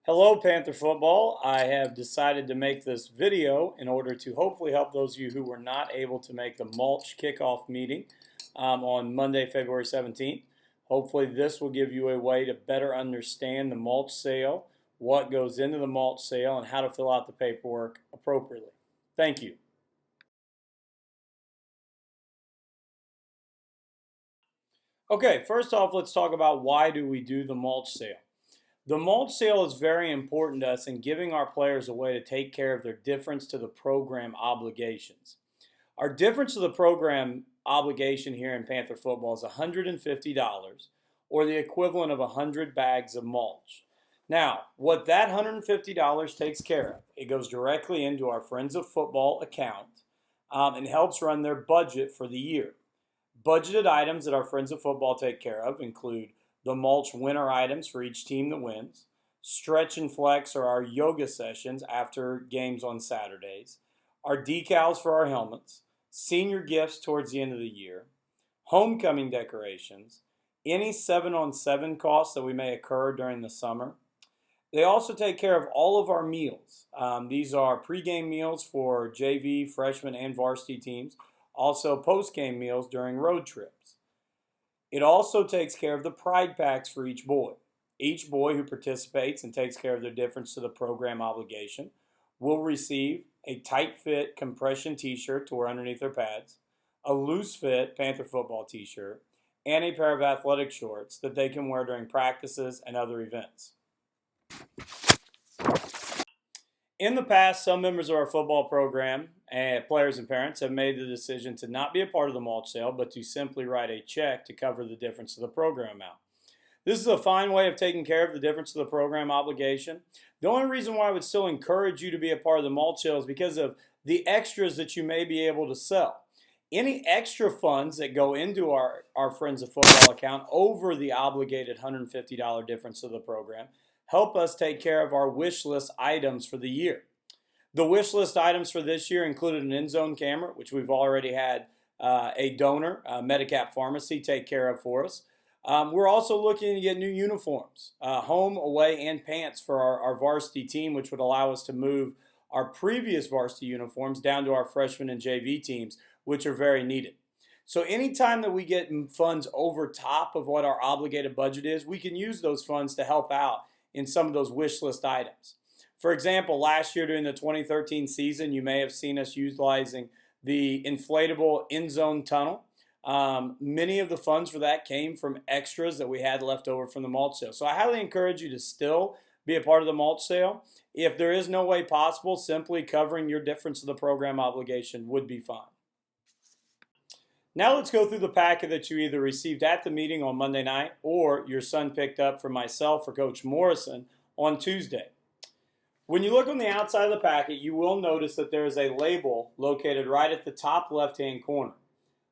Hello, Panther football. I have decided to make this video in order to hopefully help those of you who were not able to make the Mulch kickoff meeting on Monday, February 17th. Hopefully this will give you a way to better understand the mulch sale, what goes into the mulch sale, and how to fill out the paperwork appropriately. Thank you. Okay, first off, let's talk about why do we do the mulch sale. The mulch sale is very important to us in giving our players a way to take care of their difference to the program obligations. Our difference to the program obligation here in Panther football is $150 or the equivalent of 100 bags of mulch. Now, what that $150 takes care of, it goes directly into our Friends of Football account and helps run their budget for the year. Budgeted items that our Friends of Football take care of include the mulch winter items for each team that wins, stretch and flex are our yoga sessions after games on Saturdays, our decals for our helmets, senior gifts towards the end of the year, homecoming decorations, any 7-on-7 costs that we may occur during the summer. They also take care of all of our meals. These are pregame meals for JV, freshman, and varsity teams, also postgame meals during road trips. It also takes care of the pride packs for each boy. Each boy who participates and takes care of their difference to the program obligation will receive a tight fit compression t-shirt to wear underneath their pads, a loose fit Panther football t-shirt, and a pair of athletic shorts that they can wear during practices and other events. In the past, some members of our football program, players and parents, have made the decision to not be a part of the mulch sale, but to simply write a check to cover the difference of the program amount. This is a fine way of taking care of the difference of the program obligation. The only reason why I would still encourage you to be a part of the mulch sale is because of the extras that you may be able to sell. Any extra funds that go into our Friends of Football account over the obligated $150 difference of the program help us take care of our wish list items for the year. The wish list items for this year included an end zone camera, which we've already had a donor, Medicap Pharmacy, take care of for us. We're also looking to get new uniforms, home, away, and pants for our varsity team, which would allow us to move our previous varsity uniforms down to our freshman and JV teams, which are very needed. So anytime that we get funds over top of what our obligated budget is, we can use those funds to help out in some of those wish list items. For example, last year during the 2013 season, you may have seen us utilizing the inflatable end zone tunnel. Many of the funds for that came from extras that we had left over from the mulch sale. So I highly encourage you to still be a part of the mulch sale. If there is no way possible, simply covering your difference of the program obligation would be fine. Now let's go through the packet that you either received at the meeting on Monday night or your son picked up from myself or Coach Morrison on Tuesday. When you look on the outside of the packet, you will notice that there is a label located right at the top left-hand corner.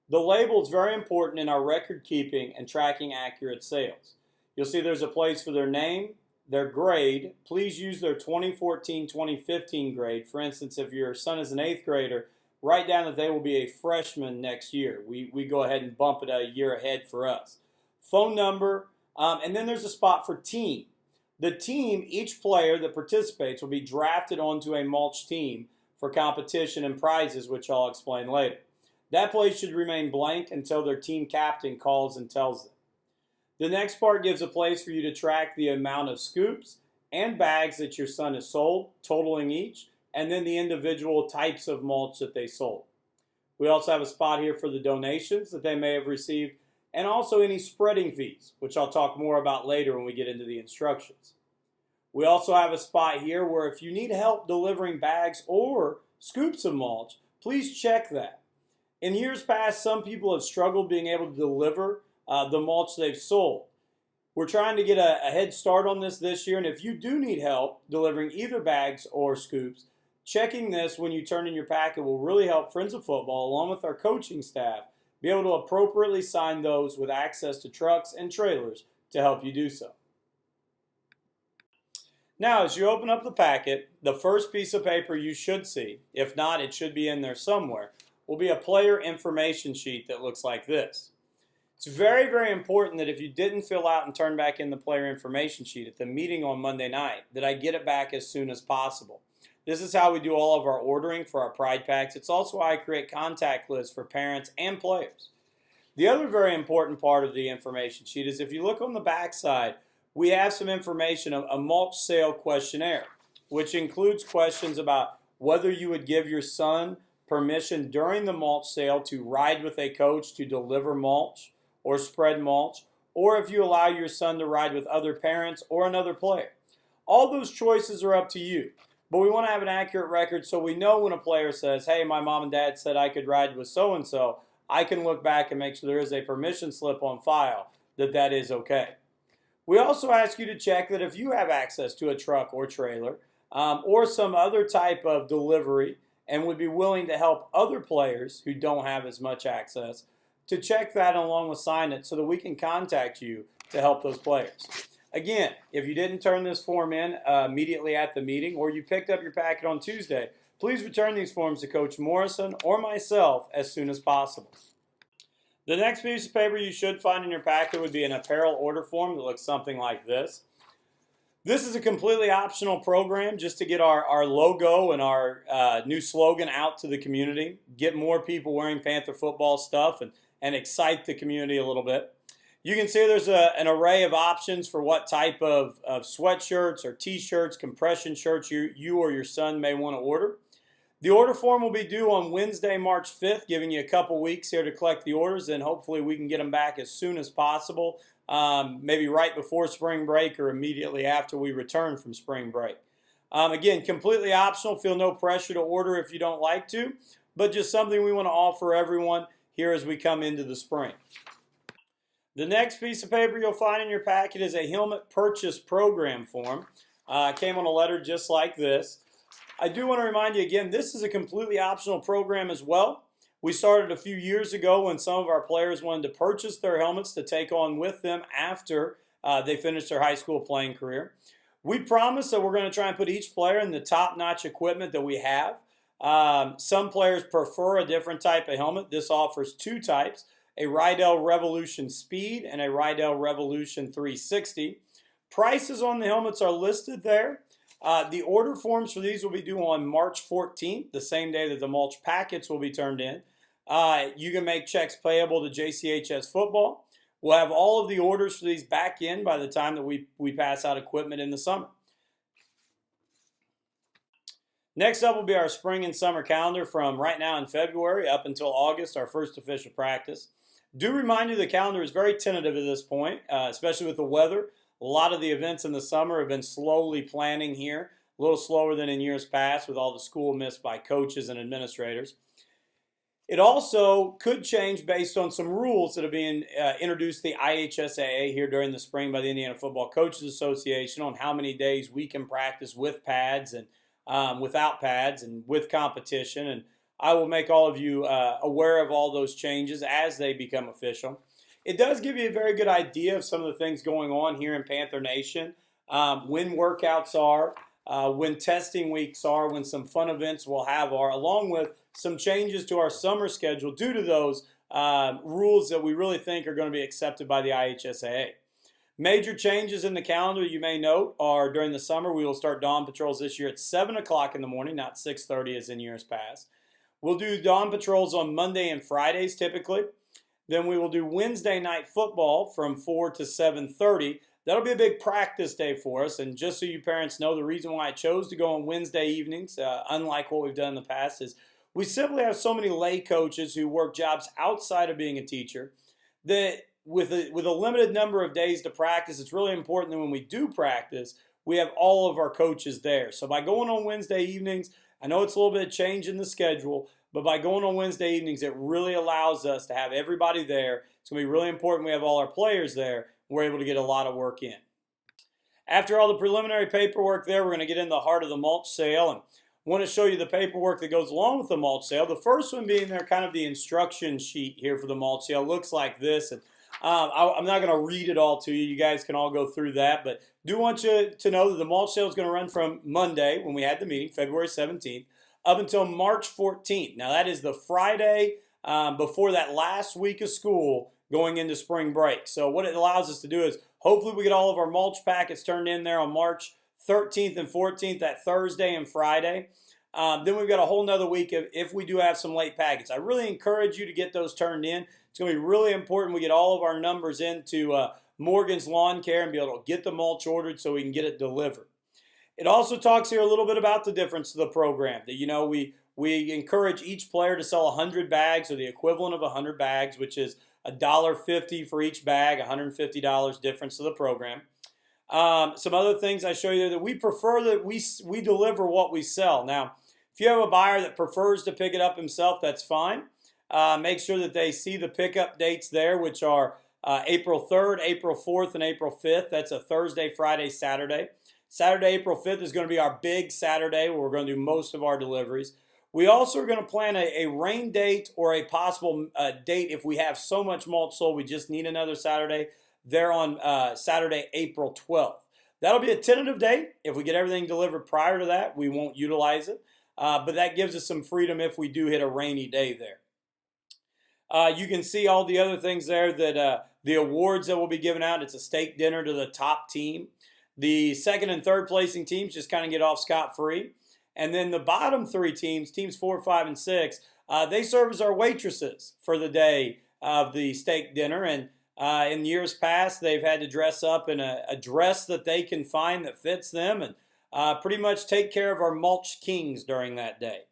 The label is very important in our record keeping and tracking accurate sales. You'll see there's a place for their name, their grade. Please use their 2014-2015 grade. For instance, if your son is an 8th grader, write down that they will be a freshman next year. We go ahead and bump it a year ahead for us. Phone number, and then there's a spot for team. The team, each player that participates will be drafted onto a mulch team for competition and prizes, which I'll explain later. That place should remain blank until their team captain calls and tells them. The next part gives a place for you to track the amount of scoops and bags that your son has sold, totaling each, and then the individual types of mulch that they sold. We also have a spot here for the donations that they may have received, and also any spreading fees, which I'll talk more about later when we get into the instructions. We also have a spot here where if you need help delivering bags or scoops of mulch, please check that. In years past, some people have struggled being able to deliver the mulch they've sold. We're trying to get a head start on this year, and if you do need help delivering either bags or scoops, checking this when you turn in your packet will really help Friends of Football, along with our coaching staff, be able to appropriately sign those with access to trucks and trailers to help you do so. Now, as you open up the packet, the first piece of paper you should see, if not, it should be in there somewhere, will be a player information sheet that looks like this. It's very, very important that if you didn't fill out and turn back in the player information sheet at the meeting on Monday night, that I get it back as soon as possible. This is how we do all of our ordering for our Pride Packs. It's also why I create contact lists for parents and players. The other very important part of the information sheet is if you look on the back side, we have some information, a mulch sale questionnaire, which includes questions about whether you would give your son permission during the mulch sale to ride with a coach to deliver mulch or spread mulch, or if you allow your son to ride with other parents or another player. All those choices are up to you, but we want to have an accurate record so we know when a player says, hey, my mom and dad said I could ride with so-and-so, I can look back and make sure there is a permission slip on file that is okay. We also ask you to check that if you have access to a truck or trailer or some other type of delivery and would be willing to help other players who don't have as much access, to check that along with sign it so that we can contact you to help those players. Again, if you didn't turn this form in immediately at the meeting or you picked up your packet on Tuesday, please return these forms to Coach Morrison or myself as soon as possible. The next piece of paper you should find in your packet would be an apparel order form that looks something like this. This is a completely optional program just to get our logo and our new slogan out to the community, get more people wearing Panther football stuff and excite the community a little bit. You can see there's an array of options for what type of sweatshirts or t-shirts, compression shirts you or your son may want to order. The order form will be due on Wednesday, March 5th, giving you a couple weeks here to collect the orders, and hopefully we can get them back as soon as possible, maybe right before spring break or immediately after we return from spring break. Again, completely optional. Feel no pressure to order if you don't like to, but just something we want to offer everyone here as we come into the spring. The next piece of paper you'll find in your packet is a helmet purchase program form. Came on a letter just like this. I do want to remind you again, this is a completely optional program as well. We started a few years ago when some of our players wanted to purchase their helmets to take on with them after they finished their high school playing career. We promise that we're going to try and put each player in the top-notch equipment that we have. Some players prefer a different type of helmet. This offers two types, a Rydell Revolution Speed and a Rydell Revolution 360. Prices on the helmets are listed there. The order forms for these will be due on March 14th, the same day that the mulch packets will be turned in. You can make checks payable to JCHS Football. We'll have all of the orders for these back in by the time that we pass out equipment in the summer. Next up will be our spring and summer calendar from right now in February up until August, our first official practice. Do remind you the calendar is very tentative at this point, especially with the weather. A lot of the events in the summer have been slowly planning here, a little slower than in years past with all the school missed by coaches and administrators. It also could change based on some rules that are being introduced to the IHSAA here during the spring by the Indiana Football Coaches Association on how many days we can practice with pads and without pads and with competition. And I will make all of you aware of all those changes as they become official. It does give you a very good idea of some of the things going on here in Panther Nation, when workouts are, when testing weeks are, when some fun events we'll have are, along with some changes to our summer schedule due to those rules that we really think are going to be accepted by the IHSAA. Major changes in the calendar you may note are during the summer we will start dawn patrols this year at 7 o'clock in the morning, not 6:30 as in years past. We'll do dawn patrols on Monday and Fridays typically. Then we will do Wednesday night football from 4 to 7:30. That'll be a big practice day for us. And just so you parents know, the reason why I chose to go on Wednesday evenings, unlike what we've done in the past, is we simply have so many lay coaches who work jobs outside of being a teacher that with a limited number of days to practice, it's really important that when we do practice, we have all of our coaches there. So by going on Wednesday evenings, I know it's a little bit of change in the schedule, but by going on Wednesday evenings, it really allows us to have everybody there. It's going to be really important we have all our players there. We're able to get a lot of work in. After all the preliminary paperwork there, we're going to get in the heart of the mulch sale and want to show you the paperwork that goes along with the mulch sale. The first one being there, kind of the instruction sheet here for the mulch sale. Looks like this. And I'm not going to read it all to you. You guys can all go through that. But do want you to know that the mulch sale is going to run from Monday, when we had the meeting, February 17th, up until March 14th. Now, that is the Friday before that last week of school going into spring break. So what it allows us to do is hopefully we get all of our mulch packets turned in there on March 13th and 14th, that Thursday and Friday. Then we've got a whole nother week if we do have some late packets. I really encourage you to get those turned in. It's going to be really important we get all of our numbers into Morgan's Lawn Care and be able to get the mulch ordered so we can get it delivered. It also talks here a little bit about the difference of the program. That, you know, we encourage each player to sell 100 bags or the equivalent of 100 bags, which is $1.50 for each bag, $150 difference to the program. Some other things I show you that we prefer that we deliver what we sell. Now, if you have a buyer that prefers to pick it up himself, that's fine. Make sure that they see the pickup dates there, which are April 3rd, April 4th, and April 5th. That's a Thursday, Friday, Saturday. Saturday, April 5th is going to be our big Saturday where we're going to do most of our deliveries. We also are going to plan a rain date or a possible date if we have so much mulch sold we just need another Saturday. There on Saturday, April 12th. That'll be a tentative date. If we get everything delivered prior to that, we won't utilize it. But that gives us some freedom if we do hit a rainy day there. You can see all the other things there that the awards that will be given out. It's a steak dinner to the top team. The second and third placing teams just kind of get off scot-free. And then the bottom three teams, teams 4, 5, and 6, they serve as our waitresses for the day of the steak dinner. And in years past, they've had to dress up in a dress that they can find that fits them and pretty much take care of our mulch kings during that day.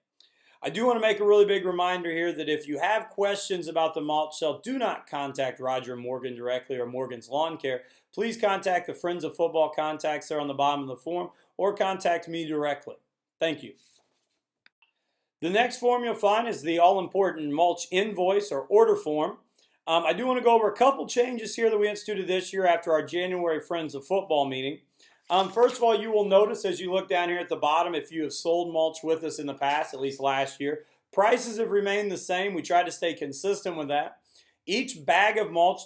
I do want to make a really big reminder here that if you have questions about the mulch sale, do not contact Roger Morgan directly or Morgan's Lawn Care. Please contact the Friends of Football contacts there on the bottom of the form or contact me directly. Thank you. The next form you'll find is the all-important mulch invoice or order form. I do want to go over a couple changes here that we instituted this year after our January Friends of Football meeting. First of all, you will notice as you look down here at the bottom, if you have sold mulch with us in the past, at least last year, prices have remained the same. We try to stay consistent with that. Each bag of mulch,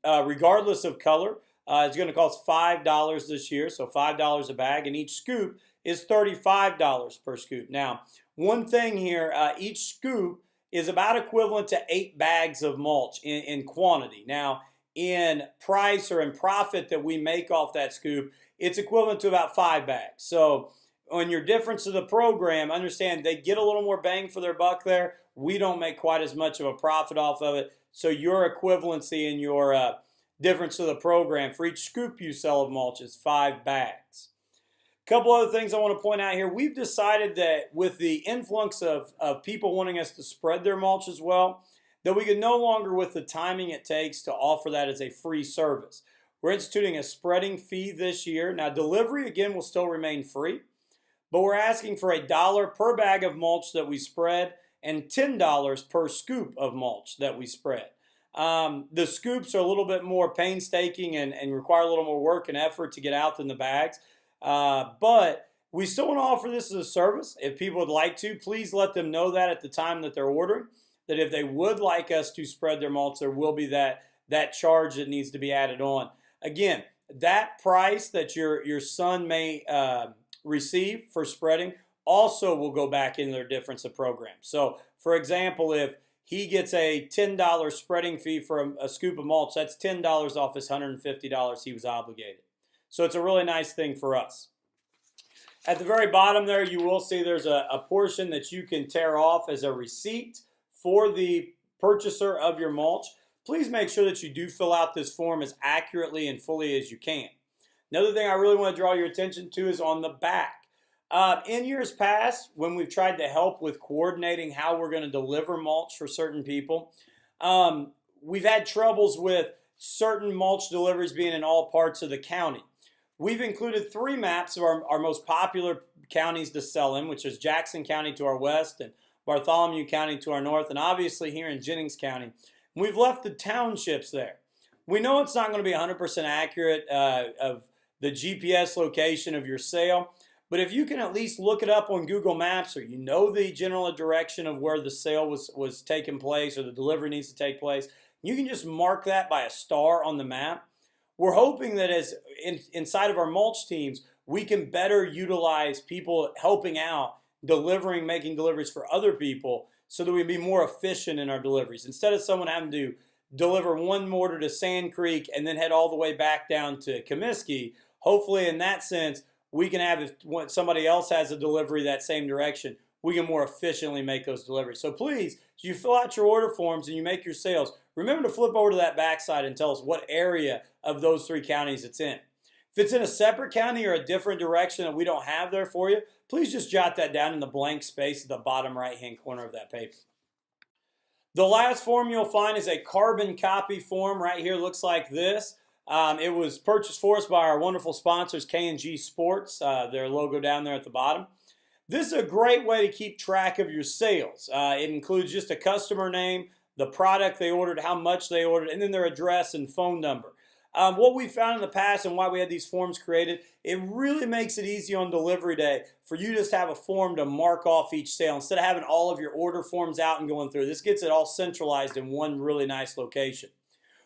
regardless of color, is going to cost $5 this year, so $5 a bag, and each scoop is $35 per scoop. Now, one thing here, each scoop is about equivalent to 8 bags of mulch in quantity. Now, in price or in profit that we make off that scoop, it's equivalent to about 5 bags. So on your difference of the program, understand they get a little more bang for their buck there. We don't make quite as much of a profit off of it. So your equivalency in your difference of the program for each scoop you sell of mulch is 5 bags. A couple other things I want to point out here. We've decided that with the influx of people wanting us to spread their mulch as well, that we can no longer, with the timing it takes, to offer that as a free service. We're instituting a spreading fee this year. Now, delivery, again, will still remain free, but we're asking for $1 per bag of mulch that we spread and $10 per scoop of mulch that we spread. The scoops are a little bit more painstaking and require a little more work and effort to get out than the bags, but we still want to offer this as a service. If people would like to, please let them know that at the time that they're ordering, that if they would like us to spread their mulch, there will be that charge that needs to be added on. Again, that price that your son may receive for spreading also will go back into their difference of program. So, for example, if he gets a $10 spreading fee for a scoop of mulch, that's $10 off his $150 he was obligated. So it's a really nice thing for us. At the very bottom there, you will see there's a portion that you can tear off as a receipt for the purchaser of your mulch. Please make sure that you do fill out this form as accurately and fully as you can. Another thing I really want to draw your attention to is on the back. In years past, when we've tried to help with coordinating how we're going to deliver mulch for certain people, we've had troubles with certain mulch deliveries being in all parts of the county. We've included 3 maps of our most popular counties to sell in, which is Jackson County to our west and Bartholomew County to our north, and obviously here in Jennings County. We've left the townships there. We know it's not going to be 100% accurate of the GPS location of your sale, but if you can at least look it up on Google Maps, or you know the general direction of where the sale was taking place or the delivery needs to take place, you can just mark that by a star on the map. We're hoping that as inside of our mulch teams, we can better utilize people helping out, making deliveries for other people, so that we be more efficient in our deliveries. Instead of someone having to deliver one order to Sand Creek and then head all the way back down to Comiskey. Hopefully, in that sense, we can have, if somebody else has a delivery that same direction, we can more efficiently make those deliveries. So please, as you fill out your order forms and you make your sales, remember to flip over to that backside and tell us what area of those 3 counties it's in. If it's in a separate county or a different direction that we don't have there for you, please just jot that down in the blank space at the bottom right-hand corner of that paper. The last form you'll find is a carbon copy form right here. Looks like this. It was purchased for us by our wonderful sponsors, K&G Sports, their logo down there at the bottom. This is a great way to keep track of your sales. It includes just a customer name, the product they ordered, how much they ordered, and then their address and phone number. What we found in the past and why we had these forms created, it really makes it easy on delivery day for you just to have a form to mark off each sale instead of having all of your order forms out and going through. This gets it all centralized in one really nice location.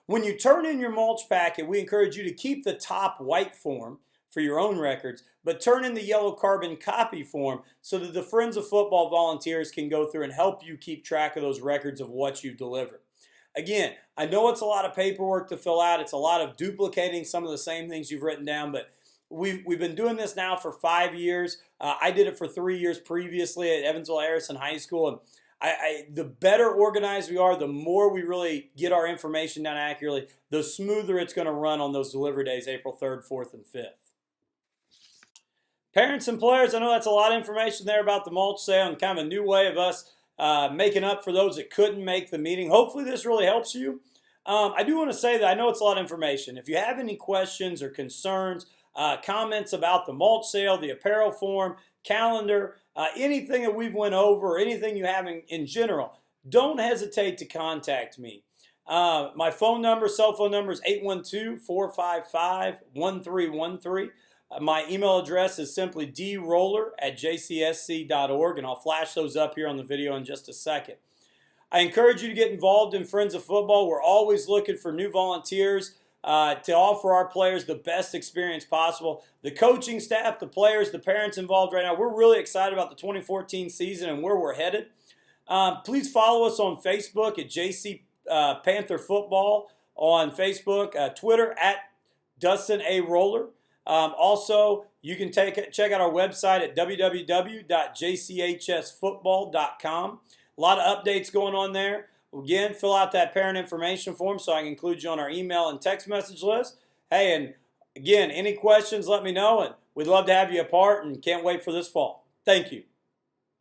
When you turn in your mulch packet, we encourage you to keep the top white form for your own records, but turn in the yellow carbon copy form so that the Friends of Football volunteers can go through and help you keep track of those records of what you've delivered. Again, I know it's a lot of paperwork to fill out. It's a lot of duplicating some of the same things you've written down, but we've been doing this now for 5 years. I did it for 3 years previously at Evansville Harrison High School, and the better organized we are, the more we really get our information down accurately, the smoother it's going to run on those delivery days, April 3rd, 4th, and 5th. Parents and players, I know that's a lot of information there about the mulch sale and kind of a new way of us making up for those that couldn't make the meeting. Hopefully this really helps you. I do want to say that I know it's a lot of information. If you have any questions or concerns, comments about the mulch sale, the apparel form, calendar, anything that we've went over or anything you have in general, don't hesitate to contact me. My phone number, cell phone number is 812-455-1313. My email address is simply droller@jcsc.org, and I'll flash those up here on the video in just a second. I encourage you to get involved in Friends of Football. We're always looking for new volunteers to offer our players the best experience possible. The coaching staff, the players, the parents involved right now, we're really excited about the 2014 season and where we're headed. Please follow us on Facebook at JC Panther Football on Facebook, Twitter at Dustin A. Roller. Also, you can check out our website at www.jchsfootball.com. A lot of updates going on there. Again, fill out that parent information form so I can include you on our email and text message list. Hey, and again, any questions, let me know, and we'd love to have you a part and can't wait for this fall. Thank you.